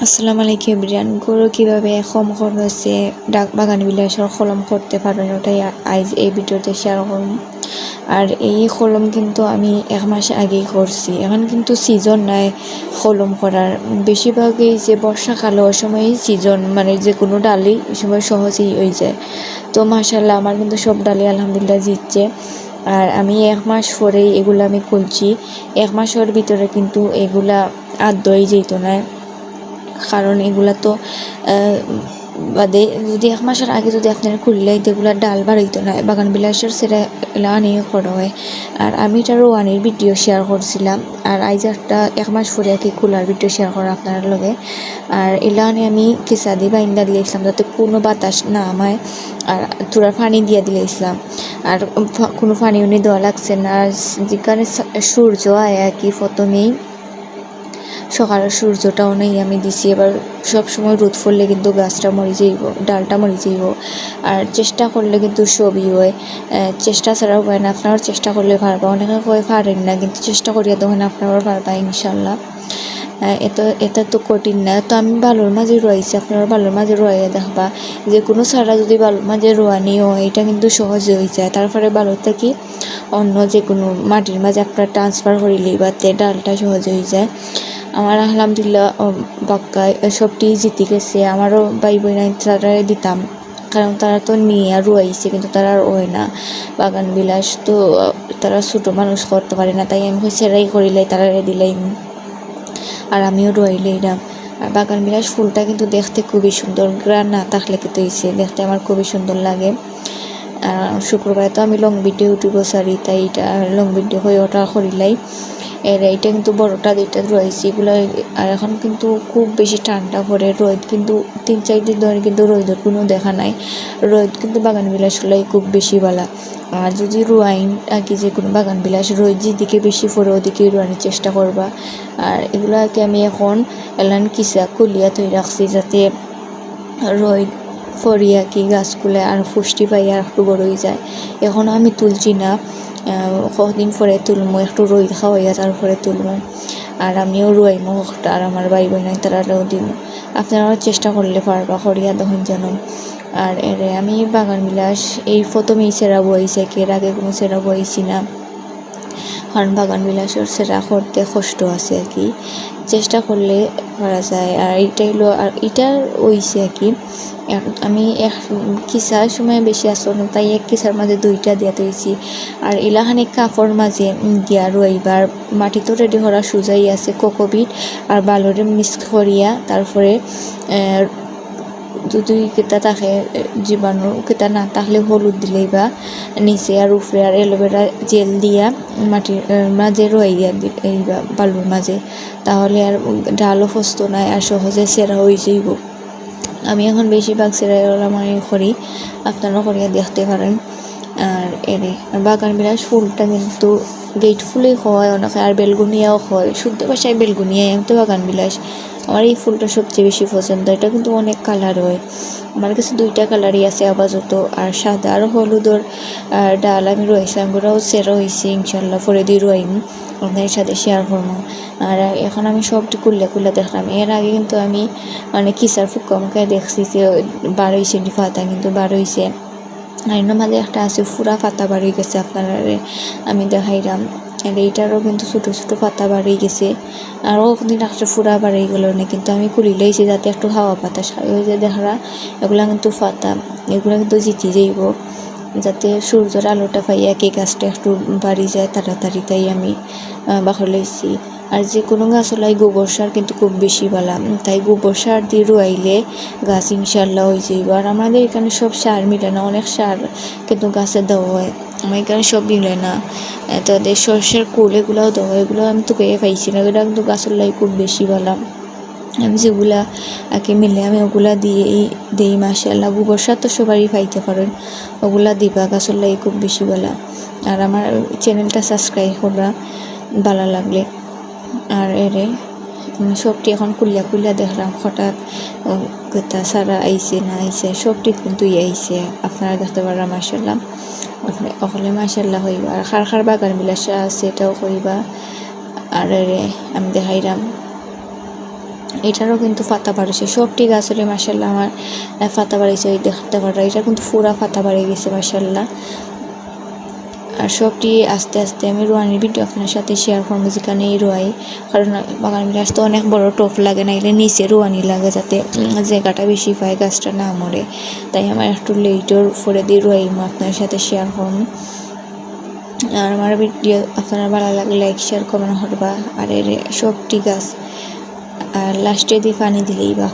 আসসালামু আলাইকুম এভরিওয়ান। গরু কীভাবে কম খরচে বাগান বিলাসের কলম করতে পারেন ওটাই আজ এই ভিডিওতে শেয়ার করুন। আর এই কলম কিন্তু আমি 1 মাস আগেই করছি। এখন কিন্তু সিজন নাই কলম করার, বেশিরভাগই যে বর্ষাকাল ওই সময়ই সিজন, মানে যে কোনো ডালই ওই সময় সহজেই হয়ে যায়। তো মাশাআল্লাহ আমার কিন্তু সব ডালই আলহামদুলিল্লাহ জিতছে। আর আমি 1 মাস পরেই এগুলা আমি খুলছি। 1 মাসের ভিতরে কিন্তু এগুলা আদৌই যেত না, কারণ এগুলা তো বাদে যদি 1 মাসের আগে যদি আপনারা খুললে এগুলা ডাল বাড়াইতো না, বাগান বিলাসের সেটা এলা নিয়ে করা হয়। আর আমি এটারও ওয়ানের ভিডিও শেয়ার করছিলাম, আর আজ একটা 1 মাস পরে আর কি খোলার ভিডিও শেয়ার করা আপনার লগে। আর এলা নিয়ে আমি কিসা দিয়ে বাইন্দা দিয়েছিলাম যাতে কোনো বাতাস না আমায়, আর তোরা পানি দিয়ে দিয়েছিলাম। আর কোনো পানি উনি দেওয়া লাগছে না। যেখানে সূর্য আয় আর কি প্রথমেই সকালের সূর্যটাও নেই আমি দিছি। এবার সব সময় রোদ পড়লে কিন্তু গাছটা মরে যাইব, ডালটা মরে যাইব। আর চেষ্টা করলে কিন্তু সবই হয়, চেষ্টা ছাড়াও হয় না। আপনারাও চেষ্টা করলে পারবা। অনেকে কয় পারেন না, কিন্তু চেষ্টা করিয়া তখন আপনারাও পারবা ইনশাল্লাহ। এটা তো কঠিন না। তো আমি বালুর মাঝে রয়েছি, আপনারা বালুর মাঝে রয়ে দেখবা যে কোনো ছাড়া যদি বালুর মাঝে রোয়ানি হয় এটা কিন্তু সহজে হয়ে যায়। তারপরে বালুর থেকে অন্য যে কোনো মাটির মাঝে আপনারা ট্রান্সফার করিলেই বা ডালটা সহজে হয়ে যায়। আমার আলহামদুলিল্লাহ বাক্কায় সবটি জিতে গেছে। আমারও ভাই বোন তারা দিতাম, কারণ তারা তো নিয়ে আর রুয়াইছে, কিন্তু তারা আর হয় না বাগান বিলাস, তো তারা ছোটো মানুষ করতে পারে না, তাই আমি সেরাই করিলাই তারা দিলাই, আর আমিও রুয়াইলাই না। আর বাগান বিলাস ফুলটা কিন্তু দেখতে খুবই সুন্দর, গ্রান না থাকলে কিন্তু হয়েছে দেখতে আমার খুবই সুন্দর লাগে। শুক্রবারে তো আমি লং ভিডিও ইউটিউব সারি, তাই এটা লং ভিডিও হয়ে ওটা করিলাই। এইটা কিন্তু বড়টা দুইটা রয়েছে এগুলো। আর এখন কিন্তু খুব বেশি ঠান্ডা পড়ে, রোদ কিন্তু 3-4 দিন ধরে কিন্তু রোদের কোনো দেখা নাই। রোদ কিন্তু বাগান বিলাসগুলাই খুব বেশি বালা। আর যদি রুয়াইন আর কি যে কোনো বাগান বিলাস রোদ যেদিকে বেশি পড়ে ওদিকে রুয়ানোর চেষ্টা করবা। আর এগুলো আর কি আমি এখন এলান কিসা কুলিয়া তৈরি রাখছি, যাতে রোদ ফরিয়া কি গাছগুলো আর পুষ্টি পাই আর একটু বড় হয়ে যায়। এখনও আমি তুলছি না, কদিন পরে তুলমো, একটু রোদ খাওয়াইয়া তারপরে তুলমো। আর আমিও রুয়াইমো আর আমার ভাই বোন তারাও দিন। আপনারাও চেষ্টা করলে পারবা করিয়া তখন যেন। আর আমি বাগান বিলাস এই প্রথমেই সেরা বইছে, এর আগে কোনো সেরা বইছি না, কারণ বাগান বিলাসের সেরা করতে কষ্ট আছে আর কি, চেষ্টা করলে করা যায়। আর এইটা হলো, আর এটার হইছে আর কি আমি এক কিসার সময় বেশি আসল না, তাই এক কিসার মাঝে 2টা দিয়া দিয়েছি। আর এলাখানে কাপড় মাঝে দিয়া রইবার মাটি তো রেডি করা সুজাই আছে, কোকোপিট আর বালুরে মিক্স করিয়া তারপরে যদি কেতা থাকে জীবাণু কেতা না থাকলে হলুদ দিলেই বা নিচে আর উপরে আর অ্যালোভেরা জেল দিয়া মাটির মাঝে রইয়া এই বালুর মাঝে, তাহলে আর ডালও ফস্ত নাই আর সহজে সেরা হয়ে যাইব। আমি এখন বেশিরভাগ সেরাইওয়ালা মানে করি, আপনারাও করিয়া দেখতে পারেন। আর বাগান বিলাস ফুলটা কিন্তু গেট ফুলই হয় অনেকে, আর বেলগুনিয়াও হয়, শুদ্ধ ভাষায় বেলগুনিয়াই, আমি তো বাগান বিলাস। আমার এই ফুলটা সবচেয়ে বেশি পছন্দ। এটা কিন্তু অনেক কালার হয়, আমার কাছে 2টা কালারই আছে আপাতত। আর সাদা আর হলুদর ডাল আমি রয়েছিলাম, ওরাও সেরা হয়েছে ইনশাল্লাহ, পরে দিয়ে রইম আপনাদের সাথে শেয়ার করবো। আর এখন আমি সবটি কুল্লা দেখলাম। এর আগে কিন্তু আমি মানে কিসার ফুক্কামকে দেখছি যে 12 সেন্টি পাতা কিন্তু 12 আর এর মাঝে একটা আছে পুরা পাতা বাড়ি গেছে, আপনারা আমি দেখাইলাম। আর এইটারও কিন্তু ছোটো ছোটো পাতা বাড়ি গেছে, আরও দিন একটা ফুরা বাড়ি গেল না, কিন্তু আমি কুলি লাইছি যাতে একটু হাওয়া বাতাস ওই যে দেখা এগুলা কিন্তু পাতা, এগুলো কিন্তু জিতে যাইব, যাতে সূর্যের আলোটা পাইয়া কি গাছটা একটু বাড়ি যায় তাড়াতাড়ি, তাই আমি বাখর লাইছি। আর যে কোনো গাছ হলাই গোবর সার কিন্তু খুব বেশি ভালো, তাই গোবর সার দিয়ে রুয়াইলে গাছ ইনশাল্লাহ হয়ে যাইব। আর আমাদের এখানে সব সার মিলে না, অনেক সার কিন্তু গাছে দেওয়া হয়, আমার এখানে সব মিলে না। তাদের সর্ষের কুল এগুলোও দেওয়া হয়, এগুলো আমি তো পেয়ে পাইছি না, এগুলো কিন্তু গাছের লাই খুব বেশি ভালো। আমি যেগুলা আগে মিলে আমি ওগুলা দিই মাশাআল্লাহ। গোবর সার তো সবারই পাইতে পারেন, ওগুলা দিবা, গাছের লাই খুব বেশি ভালো। আর আমার চ্যানেলটা সাবস্ক্রাইব করবা ভালো লাগলে। আর সবটি এখন কুলিয়া দেখলাম, হঠাৎ কথা সারা আইছে না আইছে, সবটি কিন্তু আইছে, আপনারা দেখতে পারা মাশাআল্লাহ। ওখানে মাশাআল্লাহ হইবা। আর খার বাগান বিলাসা আছে এটাও করিবা। আর আমি দেখাইলাম। এটারও কিন্তু পাতা বাড়ছে, সবটি গাছেরই মাশাআল্লাহ আমার পাতা বাড়িছে। ওই দেখতে পারা এটা কিন্তু পুরা পাতা বাড়ি গেছে মাশাআল্লাহ। আর সবটি আস্তে আস্তে আমি রোয়ানির ভিডিও আপনার সাথে শেয়ার করবো, যেখানেই রোয়াই, কারণ বাগান বিলাস তো অনেক বড় টপ লাগে না, এলে নিচে রোয়ানি লাগে যাতে জায়গাটা বেশি পায়, গাছটা না মরে। তাই আমার একটু লেটর পরে দিয়ে রোয়াই আপনার সাথে শেয়ার করব। আর আমার ভিডিও আপনার ভালো লাগলে লাইক শেয়ার কমেন্ট করবা। আর এর সবটি গাছ আর লাস্টে দিয়ে পানি দিলেই বা